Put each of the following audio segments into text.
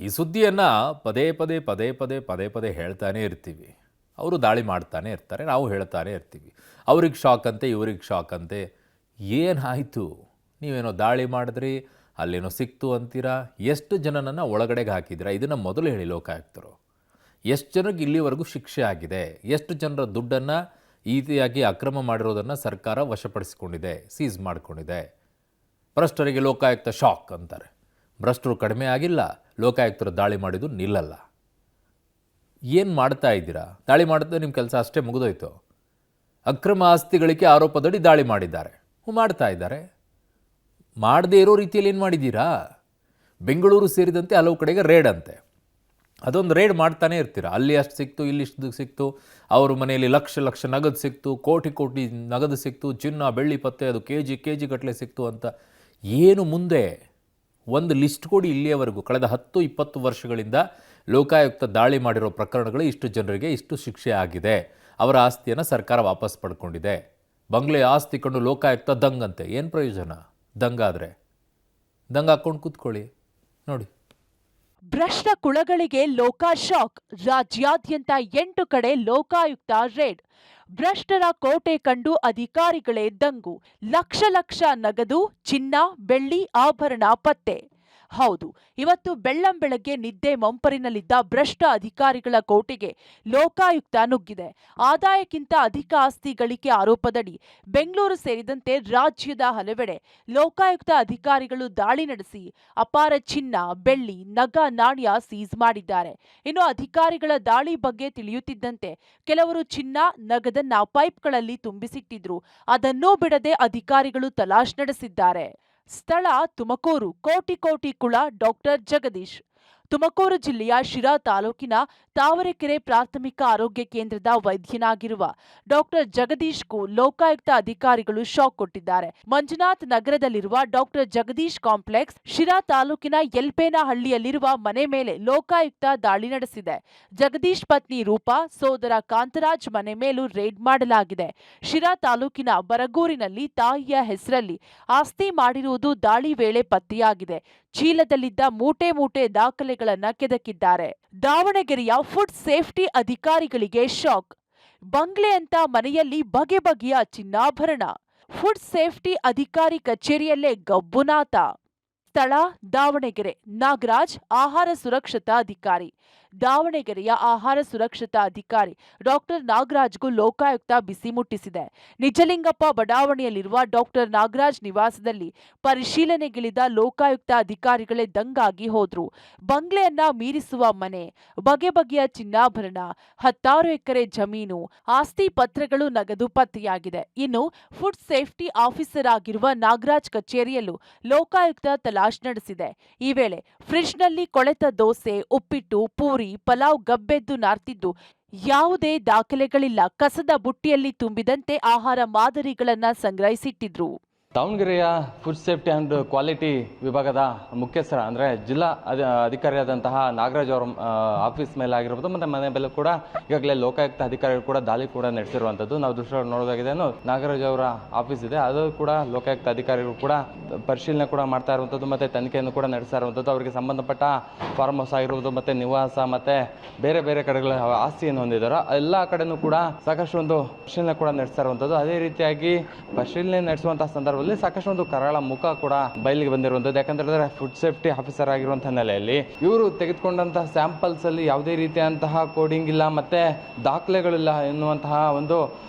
ಈ ಸುದ್ದಿಯನ್ನು ಪದೇ ಪದೇ ಪದೇ ಪದೇ ಪದೇ ಪದೇ ಹೇಳ್ತಾನೆ ಇರ್ತೀವಿ. ಅವರು ದಾಳಿ ಮಾಡ್ತಾನೆ ಇರ್ತಾರೆ, ನಾವು ಹೇಳ್ತಾನೆ ಇರ್ತೀವಿ. ಅವ್ರಿಗೆ ಶಾಕ್ ಅಂತೆ, ಇವ್ರಿಗೆ ಶಾಕ್ ಅಂತೆ. ಏನಾಯಿತು? ನೀವೇನೋ ದಾಳಿ ಮಾಡಿದ್ರಿ, ಅಲ್ಲೇನೋ ಸಿಕ್ತು ಅಂತೀರಾ. ಎಷ್ಟು ಜನನನ್ನು ಒಳಗಡೆಗೆ ಹಾಕಿದ್ದೀರಾ? ಇದನ್ನು ಮೊದಲು ಹೇಳಿ ಲೋಕಾಯುಕ್ತರು. ಎಷ್ಟು ಜನಕ್ಕೆ ಇಲ್ಲಿವರೆಗೂ ಶಿಕ್ಷೆ ಆಗಿದೆ? ಎಷ್ಟು ಜನರ ದುಡ್ಡನ್ನು ಈ ರೀತಿಯಾಗಿ ಅಕ್ರಮ ಮಾಡಿರೋದನ್ನು ಸರ್ಕಾರ ವಶಪಡಿಸಿಕೊಂಡಿದೆ, ಸೀಸ್ ಮಾಡಿಕೊಂಡಿದೆ? ಭ್ರಷ್ಟರಿಗೆ ಲೋಕಾಯುಕ್ತ ಶಾಕ್ ಅಂತಾರೆ. ಭ್ರಷ್ಟರು ಕಡಿಮೆ ಆಗಿಲ್ಲ, ಲೋಕಾಯುಕ್ತರು ದಾಳಿ ಮಾಡಿದ್ದು ನಿಲ್ಲಲ್ಲ. ಏನು ಮಾಡ್ತಾ ಇದ್ದೀರಾ? ದಾಳಿ ಮಾಡಿದ್ರೆ ನಿಮ್ಮ ಕೆಲಸ ಅಷ್ಟೇ ಮುಗಿದೋಯ್ತು. ಅಕ್ರಮ ಆಸ್ತಿ ಗಳಿಕೆ ಆರೋಪದಡಿ ದಾಳಿ ಮಾಡಿದ್ದಾರೆ, ಮಾಡ್ತಾ ಇದ್ದಾರೆ. ಮಾಡದೇ ಇರೋ ರೀತಿಯಲ್ಲಿ ಏನು ಮಾಡಿದ್ದೀರಾ? ಬೆಂಗಳೂರು ಸೇರಿದಂತೆ ಹಲವು ಕಡೆಗೆ ರೇಡ್ ಅಂತೆ. ಅದೊಂದು ರೇಡ್ ಮಾಡ್ತಾನೆ ಇರ್ತೀರ. ಅಲ್ಲಿ ಅಷ್ಟು ಸಿಕ್ತು, ಇಲ್ಲಿ ಇಷ್ಟು ಸಿಕ್ತು, ಅವ್ರ ಮನೆಯಲ್ಲಿ ಲಕ್ಷ ಲಕ್ಷ ನಗದು ಸಿಕ್ತು, ಕೋಟಿ ಕೋಟಿ ನಗದು ಸಿಕ್ತು, ಚಿನ್ನ ಬೆಳ್ಳಿ ಪತ್ತೆ ಅದು ಕೆ ಜಿ ಗಟ್ಟಲೆ ಸಿಕ್ತು ಅಂತ. ಏನು ಮುಂದೆ? ಒಂದು ಲಿಸ್ಟ್ ಕೊಡಿ. ಇಲ್ಲಿಯವರೆಗೂ ಕಳೆದ 10-20 ವರ್ಷಗಳಿಂದ ಲೋಕಾಯುಕ್ತ ದಾಳಿ ಮಾಡಿರೋ ಪ್ರಕರಣಗಳು ಇಷ್ಟು ಜನರಿಗೆ ಇಷ್ಟು ಶಿಕ್ಷೆ ಆಗಿದೆ, ಅವರ ಆಸ್ತಿಯನ್ನು ಸರ್ಕಾರ ವಾಪಸ್ ಪಡ್ಕೊಂಡಿದೆ. ಬಂಗ್ಲೆ ಆಸ್ತಿ ಕೊಂಡು ಲೋಕಾಯುಕ್ತ ದಂಗಂತೆ. ಏನು ಪ್ರಯೋಜನ? ದಂಗಾದರೆ ದಂಗ ಹಾಕ್ಕೊಂಡು ಕೂತ್ಕೊಳ್ಳಿ. ನೋಡಿ, ಭ್ರಷ್ಟ ಕುಳಗಳಿಗೆ ಲೋಕ ಶಾಕ್. ರಾಜ್ಯಾದ್ಯಂತ 8 ಕಡೆ ಲೋಕಾಯುಕ್ತ ರೇಡ್. ಭ್ರಷ್ಟರ ಕೋಟೆ ಕಂಡು ಅಧಿಕಾರಿಗಳೇ ದಂಗು. ಲಕ್ಷ ಲಕ್ಷ ನಗದು, ಚಿನ್ನ, ಬೆಳ್ಳಿ, ಆಭರಣ ಪತ್ತೆ. ಹೌದು, ಇವತ್ತು ಬೆಳ್ಳಂಬೆಳಗ್ಗೆ ನಿದ್ದೆ ಮಂಪರಿನಲ್ಲಿದ್ದ ಭ್ರಷ್ಟ ಅಧಿಕಾರಿಗಳ ಕೋಟೆಗೆ ಲೋಕಾಯುಕ್ತ ನುಗ್ಗಿದೆ. ಆದಾಯಕ್ಕಿಂತ ಅಧಿಕ ಆಸ್ತಿ ಗಳಿಕೆ ಆರೋಪದಡಿ ಬೆಂಗಳೂರು ಸೇರಿದಂತೆ ರಾಜ್ಯದ ಹಲವೆಡೆ ಲೋಕಾಯುಕ್ತ ಅಧಿಕಾರಿಗಳು ದಾಳಿ ನಡೆಸಿ ಅಪಾರ ಚಿನ್ನ, ಬೆಳ್ಳಿ, ನಗ, ನಾಣ್ಯ ಸೀಸ್ ಮಾಡಿದ್ದಾರೆ. ಇನ್ನು ಅಧಿಕಾರಿಗಳ ದಾಳಿ ಬಗ್ಗೆ ತಿಳಿಯುತ್ತಿದ್ದಂತೆ ಕೆಲವರು ಚಿನ್ನ, ನಗದನ್ನ ಪೈಪ್ಗಳಲ್ಲಿ ತುಂಬಿಸಿಟ್ಟಿದ್ರು. ಅದನ್ನೂ ಬಿಡದೆ ಅಧಿಕಾರಿಗಳು ತಲಾಶ್ ನಡೆಸಿದ್ದಾರೆ. ಸ್ಥಳ ತುಮಕೂರು. ಕೋಟಿ ಕೋಟಿ ಕುಳ ಡಾಕ್ಟರ್ ಜಗದೀಶ್. ತುಮಕೂರು ಜಿಲ್ಲೆಯ ಶಿರಾ ತಾಲೂಕಿನ ತಾವರೆಕೆರೆ ಪ್ರಾಥಮಿಕ ಆರೋಗ್ಯ ಕೇಂದ್ರದ ವೈದ್ಯನಾಗಿರುವ ಡಾಕ್ಟರ್ ಜಗದೀಶ್ಗೂ ಲೋಕಾಯುಕ್ತ ಅಧಿಕಾರಿಗಳು ಶಾಕ್ ಕೊಟ್ಟಿದ್ದಾರೆ. ಮಂಜುನಾಥ್ ನಗರದಲ್ಲಿರುವ ಡಾಕ್ಟರ್ ಜಗದೀಶ್ ಕಾಂಪ್ಲೆಕ್ಸ್, ಶಿರಾ ತಾಲೂಕಿನ ಯಲ್ಪೇನಹಳ್ಳಿಯಲ್ಲಿರುವ ಮನೆ ಮೇಲೆ ಲೋಕಾಯುಕ್ತ ದಾಳಿ ನಡೆಸಿದೆ. ಜಗದೀಶ್ ಪತ್ನಿ ರೂಪಾ, ಸೋದರ ಕಾಂತರಾಜ್ ಮನೆ ಮೇಲೂ ರೇಡ್ ಮಾಡಲಾಗಿದೆ. ಶಿರಾ ತಾಲೂಕಿನ ಬರಗೂರಿನಲ್ಲಿ ತಾಯಿಯ ಹೆಸರಲ್ಲಿ ಆಸ್ತಿ ಮಾಡಿರುವುದು ದಾಳಿ ವೇಳೆ ಪತ್ತೆಯಾಗಿದೆ. ಚೀಲದಲ್ಲಿದ್ದ ಮೂಟೆ ಮೂಟೆ ದಾಖಲೆಗಳನ್ನ ಕೆದಕಿದ್ದಾರೆ. ದಾವಣಗೆರೆಯ ಫುಡ್ ಸೇಫ್ಟಿ ಅಧಿಕಾರಿಗಳಿಗೆ ಶಾಕ್. ಬಂಗ್ಲೆ ಅಂತ ಮನೆಯಲ್ಲಿ ಬಗೆ ಬಗೆಯ ಚಿನ್ನಾಭರಣ. ಫುಡ್ ಸೇಫ್ಟಿ ಅಧಿಕಾರಿ ಕಚೇರಿಯಲ್ಲೇ ಗಬ್ಬುನಾಥ. ಸ್ಥಳ ದಾವಣಗೆರೆ. ನಾಗರಾಜ್, ಆಹಾರ ಸುರಕ್ಷತಾ ಅಧಿಕಾರಿ. ದಾವಣಗೆರೆಯ ಆಹಾರ ಸುರಕ್ಷತಾ ಅಧಿಕಾರಿ ಡಾಕ್ಟರ್ ನಾಗರಾಜ್ಗೂ ಲೋಕಾಯುಕ್ತ ಬಿಸಿ ಮುಟ್ಟಿಸಿದೆ. ನಿಜಲಿಂಗಪ್ಪ ಬಡಾವಣೆಯಲ್ಲಿರುವ ಡಾಕ್ಟರ್ ನಾಗರಾಜ್ ನಿವಾಸದಲ್ಲಿ ಪರಿಶೀಲನೆಗಿಳಿದ ಲೋಕಾಯುಕ್ತ ಅಧಿಕಾರಿಗಳೇ ದಂಗಾಗಿ ಹೋದ್ರು. ಬಂಗ್ಲೆಯನ್ನ ಮೀರಿಸುವ ಮನೆ, ಬಗೆ ಬಗೆಯ ಚಿನ್ನಾಭರಣ, 10 ಎಕರೆ ಜಮೀನು, ಆಸ್ತಿ ಪತ್ರಗಳು, ನಗದು ಪತ್ತೆಯಾಗಿದೆ. ಇನ್ನು ಫುಡ್ ಸೇಫ್ಟಿ ಆಫೀಸರ್ ಆಗಿರುವ ನಾಗರಾಜ್ ಕಚೇರಿಯಲ್ಲೂ ಲೋಕಾಯುಕ್ತ ತಲಾಶ್ ನಡೆಸಿದೆ. ಈ ವೇಳೆ ಫ್ರಿಡ್ಜ್ನಲ್ಲಿ ಕೊಳೆತ ದೋಸೆ, ಉಪ್ಪಿಟ್ಟು, ಪೂರಿ, ಪಲಾವ್ ಗಬ್ಬೆದ್ದು ನಾರ್ತಿದ್ದು ಯಾವುದೇ ದಾಖಲೆಗಳಿಲ್ಲ. ಕಸದ ಬುಟ್ಟಿಯಲ್ಲಿ ತುಂಬಿದಂತೆ ಆಹಾರ ಮಾದರಿಗಳನ್ನ ಸಂಗ್ರಹಿಸಿಟ್ಟಿದ್ರು. ದಾವಣಗೆರೆಯ ಫುಡ್ ಸೇಫ್ಟಿ ಆ್ಯಂಡ್ ಕ್ವಾಲಿಟಿ ವಿಭಾಗದ ಮುಖ್ಯಸ್ಥರ ಅಂದರೆ ಜಿಲ್ಲಾ ಅಧಿಕಾರಿಯಾದಂತಹ ನಾಗರಾಜ್ ಅವರ ಆಫೀಸ್ ಮೇಲೆ ಆಗಿರ್ಬೋದು ಮತ್ತು ಮನೆ ಮೇಲೆ ಕೂಡ ಈಗಾಗಲೇ ಲೋಕಾಯುಕ್ತ ಅಧಿಕಾರಿಗಳು ಕೂಡ ದಾಳಿ ಕೂಡ ನಡೆಸಿರುವಂಥದ್ದು ನಾವು ದೃಶ್ಯ ನೋಡೋದಾಗಿದೆ. ನಾಗರಾಜ್ ಅವರ ಆಫೀಸ್ ಇದೆ, ಅದು ಕೂಡ ಲೋಕಾಯುಕ್ತ ಅಧಿಕಾರಿಗಳು ಕೂಡ ಪರಿಶೀಲನೆ ಕೂಡ ಮಾಡ್ತಾ ಇರುವಂಥದ್ದು ಮತ್ತು ತನಿಖೆಯನ್ನು ಕೂಡ ನಡೆಸ್ತಾ ಇರುವಂಥದ್ದು. ಅವರಿಗೆ ಸಂಬಂಧಪಟ್ಟ ಫಾರ್ಮ್ ಹೌಸ್ ಆಗಿರ್ಬೋದು ಮತ್ತು ನಿವಾಸ ಮತ್ತು ಬೇರೆ ಬೇರೆ ಕಡೆಗಳ ಆಸ್ತಿಯನ್ನು ಹೊಂದಿದ್ದಾರೋ ಎಲ್ಲ ಕಡೆನೂ ಕೂಡ ಸಾಕಷ್ಟು ಒಂದು ಪರಿಶೀಲನೆ ಕೂಡ ನಡೆಸ್ತಾ ಇರುವಂಥದ್ದು. ಅದೇ ರೀತಿಯಾಗಿ ಪರಿಶೀಲನೆ ನಡೆಸುವಂತಹ ಸಂದರ್ಭದಲ್ಲಿ ಸಾಕಷ್ಟು ಒಂದು ಕರಾಳ ಮುಖ ಕೂಡ ಬಯಲಿಗೆ ಬಂದಿರುವಂಥದ್ದು. ಯಾಕಂದ್ರೆ ಫುಡ್ ಸೇಫ್ಟಿ ಆಫೀಸರ್ ಆಗಿರುವಂತಹ ನೆಲೆಯಲ್ಲಿ ಇವರು ತೆಗೆದುಕೊಂಡಂತಹ ಸ್ಯಾಂಪಲ್ಸ್ ಅಲ್ಲಿ ಯಾವುದೇ ರೀತಿಯಂತಹ ಕೋಡಿಂಗ್ ಇಲ್ಲ ಮತ್ತೆ ದಾಖಲೆಗಳಿಲ್ಲ ಎನ್ನುವಂತಹ ಒಂದು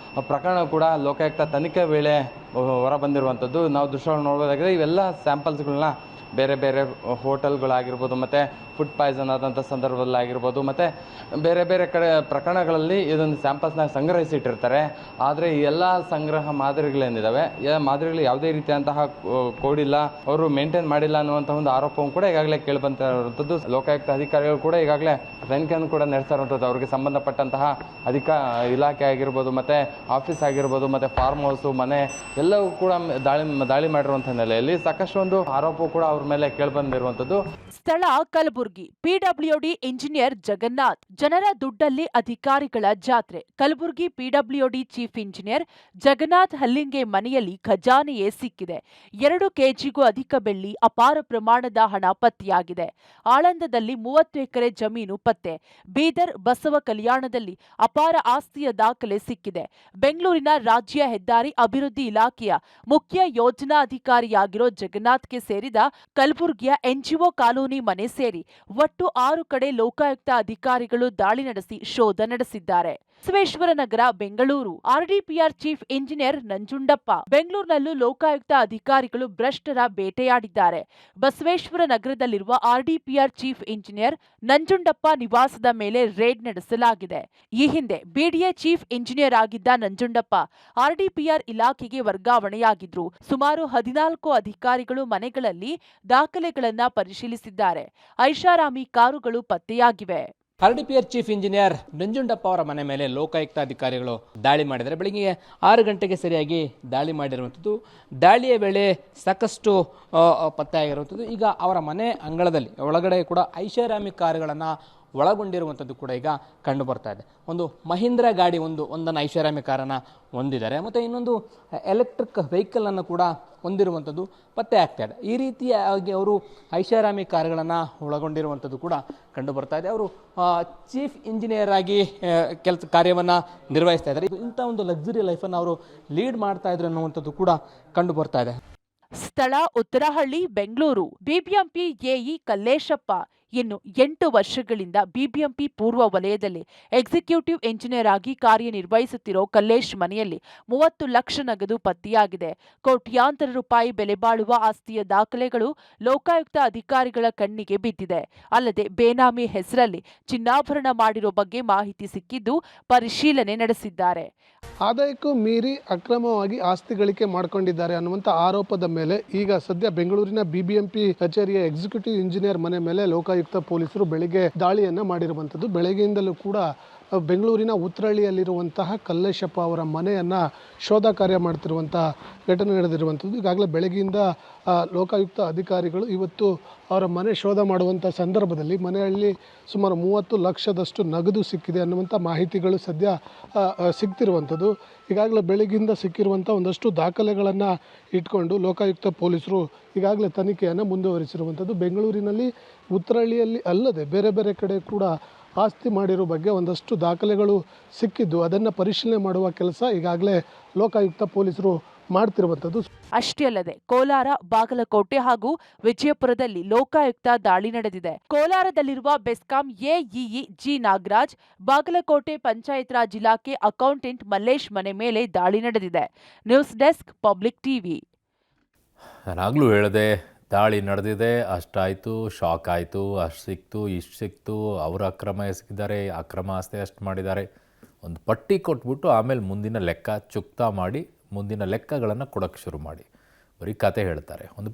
ಪ್ರಕರಣ ಕೂಡ ಲೋಕಾಯುಕ್ತ ತನಿಖೆ ವೇಳೆ ಹೊರ ಬಂದಿರುವಂಥದ್ದು ನಾವು ದೃಶ್ಯವನ್ನು ನೋಡಬಹುದಾಗಿದೆ. ಇವೆಲ್ಲ ಸ್ಯಾಂಪಲ್ಸ್ಗಳನ್ನ ಬೇರೆ ಬೇರೆ ಹೋಟೆಲ್ಗಳಾಗಿರ್ಬೋದು ಮತ್ತು ಫುಡ್ ಪಾಯ್ಸನ್ ಆದಂಥ ಸಂದರ್ಭದಲ್ಲಾಗಿರ್ಬೋದು ಮತ್ತು ಬೇರೆ ಬೇರೆ ಕಡೆ ಪ್ರಕರಣಗಳಲ್ಲಿ ಇದೊಂದು ಸ್ಯಾಂಪಲ್ಸ್ನ ಸಂಗ್ರಹಿಸಿಟ್ಟಿರ್ತಾರೆ. ಆದರೆ ಈ ಎಲ್ಲ ಸಂಗ್ರಹ ಮಾದರಿಗಳೇನಿದ್ದಾವೆ, ಮಾದರಿಗಳು ಯಾವುದೇ ರೀತಿಯಂತಹ ಕೋಡಿಲ್ಲ, ಅವರು ಮೇಂಟೈನ್ ಮಾಡಿಲ್ಲ ಅನ್ನುವಂಥ ಒಂದು ಆರೋಪವನ್ನು ಕೂಡ ಈಗಾಗಲೇ ಕೇಳಿಬಂತಾ ಇರುವಂಥದ್ದು. ಲೋಕಾಯುಕ್ತ ಅಧಿಕಾರಿಗಳು ಕೂಡ ಈಗಾಗಲೇ ತನಿಖೆಯನ್ನು ಕೂಡ ನಡೆಸ್ತಾ ಇರುವಂಥದ್ದು. ಅವರಿಗೆ ಸಂಬಂಧಪಟ್ಟಂತಹ ಇಲಾಖೆ ಆಗಿರ್ಬೋದು ಮತ್ತು ಆಫೀಸ್ ಆಗಿರ್ಬೋದು ಮತ್ತು ಫಾರ್ಮ್ ಹೌಸು, ಮನೆ ಎಲ್ಲವೂ ಕೂಡ ದಾಳಿ ಮಾಡಿರುವಂಥ ನೆಲೆಯಲ್ಲಿ ಸಾಕಷ್ಟು ಒಂದು ಆರೋಪ ಕೂಡ ಅವ್ರ ಮೇಲೆ ಕೇಳ್ಬಂದಿರುವಂಥದ್ದು. ಸ್ಥಳ ಕಲಬುರಗಿ. PWD engineer Jagannath. ಜನರ ದುಡ್ಡಲ್ಲಿ ಅಧಿಕಾರಿಗಳ ಜಾತ್ರೆ. Kalaburagi PWD chief engineer Jagannath ಹಲ್ಲಿಂಗೆ ಮನೆಯಲ್ಲಿ ಖಜಾನೆಯೇ ಸಿಕ್ಕಿದೆ. 2 ಕೆಜಿಗೂ ಅಧಿಕ ಬೆಳ್ಳಿ, ಅಪಾರ ಪ್ರಮಾಣದ ಹಣ ಪತ್ತೆಯಾಗಿದೆ. ಆಳಂದದಲ್ಲಿ 30 ಎಕರೆ ಜಮೀನು ಪತ್ತೆ. ಬೀದರ್ ಬಸವ ಕಲ್ಯಾಣದಲ್ಲಿ ಅಪಾರ ಆಸ್ತಿಯ ದಾಖಲೆ ಸಿಕ್ಕಿದೆ. ಬೆಂಗಳೂರಿನ ರಾಜ್ಯ ಹೆದ್ದಾರಿ ಅಭಿವೃದ್ಧಿ ಇಲಾಖೆಯ ಮುಖ್ಯ ಯೋಜನಾಧಿಕಾರಿಯಾಗಿರೋ ಜಗನ್ನಾಥ್ಗೆ ಸೇರಿದ ಕಲಬುರಗಿಯ ಎನ್ಜಿಒ ಕಾಲೋನಿ ಮನೆ ಸೇರಿ ಒಟ್ಟು 6 ಕಡೆ ಲೋಕಾಯುಕ್ತ ಅಧಿಕಾರಿಗಳು ದಾಳಿ ನಡೆಸಿ ಶೋಧ ನಡೆಸಿದ್ದಾರೆ. Basaveshwara Nagara, Bengaluru. RDPR chief engineer Nanjundappa. ಬೆಂಗಳೂರಿನಲ್ಲೂ ಲೋಕಾಯುಕ್ತ ಅಧಿಕಾರಿಗಳು ಭ್ರಷ್ಟರ ಬೇಟೆಯಾಡಿದ್ದಾರೆ. ಬಸವೇಶ್ವರ ನಗರದಲ್ಲಿರುವ ಆರ್ಡಿಪಿಆರ್ ಚೀಫ್ ಇಂಜಿನಿಯರ್ ನಂಜುಂಡಪ್ಪ ನಿವಾಸದ ಮೇಲೆ ರೇಡ್ ನಡೆಸಲಾಗಿದೆ. ಈ ಹಿಂದೆ ಬಿಡಿಎ ಚೀಫ್ ಇಂಜಿನಿಯರ್ ಆಗಿದ್ದ ನಂಜುಂಡಪ್ಪ ಆರ್ಡಿಪಿಆರ್ ಇಲಾಖೆಗೆ ವರ್ಗಾವಣೆಯಾಗಿದ್ರು. ಸುಮಾರು 14 ಅಧಿಕಾರಿಗಳು ಮನೆಗಳಲ್ಲಿ ದಾಖಲೆಗಳನ್ನ ಪರಿಶೀಲಿಸಿದ್ದಾರೆ. ಐಷಾರಾಮಿ ಕಾರುಗಳು ಪತ್ತೆಯಾಗಿವೆ. ಆರ್ಡಿಪಿಆರ್ ಚೀಫ್ ಇಂಜಿನಿಯರ್ ನಂಜುಂಡಪ್ಪ ಅವರ ಮನೆ ಮೇಲೆ ಲೋಕಾಯುಕ್ತ ಅಧಿಕಾರಿಗಳು ದಾಳಿ ಮಾಡಿದ್ದಾರೆ. ಬೆಳಗ್ಗೆ 6 ಗಂಟೆಗೆ ಸರಿಯಾಗಿ ದಾಳಿ ಮಾಡಿರುವಂಥದ್ದು. ದಾಳಿಯ ವೇಳೆ ಸಾಕಷ್ಟು ಪತ್ತೆಯಾಗಿರುವಂಥದ್ದು. ಈಗ ಅವರ ಮನೆ ಅಂಗಳದಲ್ಲಿ ಒಳಗಡೆ ಕೂಡ ಐಷಾರಾಮಿ ಕಾರುಗಳನ್ನು ಒಳಗೊಂಡಿರುವಂಥದ್ದು ಕೂಡ ಈಗ ಕಂಡು ಬರ್ತಾ ಇದೆ. ಒಂದು ಮಹೀಂದ್ರ ಗಾಡಿ ಒಂದನ್ನು ಐಷಾರಾಮಿ ಕಾರನ್ನು ಹೊಂದಿದ್ದಾರೆ, ಮತ್ತು ಇನ್ನೊಂದು ಎಲೆಕ್ಟ್ರಿಕ್ ವೆಹಿಕಲನ್ನು ಕೂಡ ಹೊಂದಿರುವಂಥದ್ದು ಪತ್ತೆ ಆಗ್ತಾ ಇದೆ. ಈ ರೀತಿಯಾಗಿ ಅವರು ಐಷಾರಾಮಿ ಕಾರುಗಳನ್ನು ಒಳಗೊಂಡಿರುವಂಥದ್ದು ಕೂಡ ಕಂಡು ಬರ್ತಾ ಇದೆ. ಅವರು ಚೀಫ್ ಇಂಜಿನಿಯರ್ ಆಗಿ ಕಾರ್ಯವನ್ನು ನಿರ್ವಹಿಸ್ತಾ ಇದ್ದಾರೆ. ಇಂಥ ಒಂದು ಲಕ್ಸುರಿ ಲೈಫನ್ನು ಅವರು ಲೀಡ್ ಮಾಡ್ತಾ ಇದ್ರು ಅನ್ನುವಂಥದ್ದು ಕೂಡ ಕಂಡು ಬರ್ತಾ ಇದೆ. ಸ್ಥಳ ಉತ್ತರಹಳ್ಳಿ, ಬೆಂಗಳೂರು. ಬಿಬಿಎಂಪಿ ಎಇ ಕಲ್ಲೇಶಪ್ಪ ಇನ್ನು 8 ವರ್ಷಗಳಿಂದ ಬಿಬಿಎಂಪಿ ಪೂರ್ವ ವಲಯದಲ್ಲಿ ಎಕ್ಸಿಕ್ಯೂಟಿವ್ ಇಂಜಿನಿಯರ್ ಆಗಿ ಕಾರ್ಯನಿರ್ವಹಿಸುತ್ತಿರೋ ಕಲ್ಲೇಶ್ ಮನೆಯಲ್ಲಿ 30 ಲಕ್ಷ ನಗದು ಪತ್ತೆಯಾಗಿದೆ. ಕೋಟ್ಯಾಂತರ ರೂಪಾಯಿ ಬೆಲೆ ಬಾಳುವ ಆಸ್ತಿಯ ದಾಖಲೆಗಳು ಲೋಕಾಯುಕ್ತ ಅಧಿಕಾರಿಗಳ ಕಣ್ಣಿಗೆ ಬಿದ್ದಿದೆ. ಅಲ್ಲದೆ ಬೇನಾಮಿ ಹೆಸರಲ್ಲಿ ಚಿನ್ನಾಭರಣ ಮಾಡಿರೋ ಬಗ್ಗೆ ಮಾಹಿತಿ ಸಿಕ್ಕಿದ್ದು ಪರಿಶೀಲನೆ ನಡೆಸಿದ್ದಾರೆ. ಆದಾಯಕ್ಕೂ ಮೀರಿ ಅಕ್ರಮವಾಗಿ ಆಸ್ತಿ ಗಳಿಕೆ ಮಾಡಿಕೊಂಡಿದ್ದಾರೆ ಅನ್ನುವಂಥ ಆರೋಪದ ಮೇಲೆ ಈಗ ಸದ್ಯ ಬೆಂಗಳೂರಿನ ಬಿಬಿಎಂಪಿ ಕಚೇರಿಯ ಎಕ್ಸಿಕ್ಯೂಟಿವ್ ಇಂಜಿನಿಯರ್ ಮನೆ ಮೇಲೆ ಲೋಕಾಯುಕ್ತ ಪೊಲೀಸರು ಬೆಳಿಗ್ಗೆ ದಾಳಿಯನ್ನು ಮಾಡಿರುವಂಥದ್ದು. ಬೆಳಗ್ಗೆಯಿಂದಲೂ ಕೂಡ ಬೆಂಗಳೂರಿನ ಉತ್ತರಹಳ್ಳಿಯಲ್ಲಿರುವಂತಹ ಕಲ್ಲೇಶಪ್ಪ ಅವರ ಮನೆಯನ್ನು ಶೋಧ ಕಾರ್ಯ ಮಾಡ್ತಿರುವಂತಹ ಘಟನೆ ನಡೆದಿರುವಂಥದ್ದು. ಈಗಾಗಲೇ ಬೆಳಗ್ಗೆಯಿಂದ ಲೋಕಾಯುಕ್ತ ಅಧಿಕಾರಿಗಳು ಇವತ್ತು ಅವರ ಮನೆ ಶೋಧ ಮಾಡುವಂಥ ಸಂದರ್ಭದಲ್ಲಿ ಮನೆಯಲ್ಲಿ ಸುಮಾರು 30 ಲಕ್ಷದಷ್ಟು ನಗದು ಸಿಕ್ಕಿದೆ ಅನ್ನುವಂಥ ಮಾಹಿತಿಗಳು ಸದ್ಯ ಸಿಗ್ತಿರುವಂಥದ್ದು. ಈಗಾಗಲೇ ಬೆಳಗ್ಗಿಂದ ಸಿಕ್ಕಿರುವಂಥ ಒಂದಷ್ಟು ದಾಖಲೆಗಳನ್ನು ಇಟ್ಕೊಂಡು ಲೋಕಾಯುಕ್ತ ಪೊಲೀಸರು ಈಗಾಗಲೇ ತನಿಖೆಯನ್ನು ಮುಂದುವರಿಸಿರುವಂಥದ್ದು. ಬೆಂಗಳೂರಿನಲ್ಲಿ ಉತ್ತರಹಳ್ಳಿಯಲ್ಲಿ ಅಲ್ಲದೆ ಬೇರೆ ಬೇರೆ ಕಡೆ ಕೂಡ ಆಸ್ತಿ ಮಾಡಿರೋ ಬಗ್ಗೆ ಒಂದಷ್ಟು ದಾಖಲೆಗಳು ಸಿಕ್ಕಿದ್ದು ಅದನ್ನು ಪರಿಶೀಲನೆ ಮಾಡುವ ಕೆಲಸ ಈಗಾಗಲೇ ಲೋಕಾಯುಕ್ತ ಪೊಲೀಸರು ಮಾಡ್ತಿರುವಂಥದ್ದು. ಅಷ್ಟೇ ಅಲ್ಲದೆ ಕೋಲಾರ, ಬಾಗಲಕೋಟೆ ಹಾಗೂ ವಿಜಯಪುರದಲ್ಲಿ ಲೋಕಾಯುಕ್ತ ದಾಳಿ ನಡೆದಿದೆ. ಕೋಲಾರದಲ್ಲಿರುವ ಬೆಸ್ಕಾಂ ಎಇಇ ಜಿ ನಾಗರಾಜ್, ಬಾಗಲಕೋಟೆ ಪಂಚಾಯತ್ ರಾಜ್ ಇಲಾಖೆ ಅಕೌಂಟೆಂಟ್ ಮಲ್ಲೇಶ್ ಮನೆ ಮೇಲೆ ದಾಳಿ ನಡೆದಿದೆ. News desk, public TV. ನಾನಾಗಲೂ ಹೇಳಿದೆ, ದಾಳಿ ನಡೆದಿದೆ, ಅಷ್ಟಾಯಿತು, ಶಾಕ್ ಆಯಿತು, ಅಷ್ಟು ಸಿಕ್ತು, ಇಷ್ಟು ಸಿಕ್ತು, ಅವರು ಅಕ್ರಮ ಎಸಗಿದ್ದಾರೆ, ಅಕ್ರಮ ಆಸ್ತಿ ಅಷ್ಟು ಮಾಡಿದ್ದಾರೆ, ಒಂದು ಪಟ್ಟಿ ಕೊಟ್ಬಿಟ್ಟು ಆಮೇಲೆ ಮುಂದಿನ ಲೆಕ್ಕ ಚುಕ್ತಾ ಮಾಡಿ ಮುಂದಿನ ಲೆಕ್ಕಗಳನ್ನು ಕೊಡೋಕ್ಕೆ ಶುರು ಮಾಡಿ ಬರೀ ಕತೆ ಹೇಳ್ತಾರೆ. ಒಂದು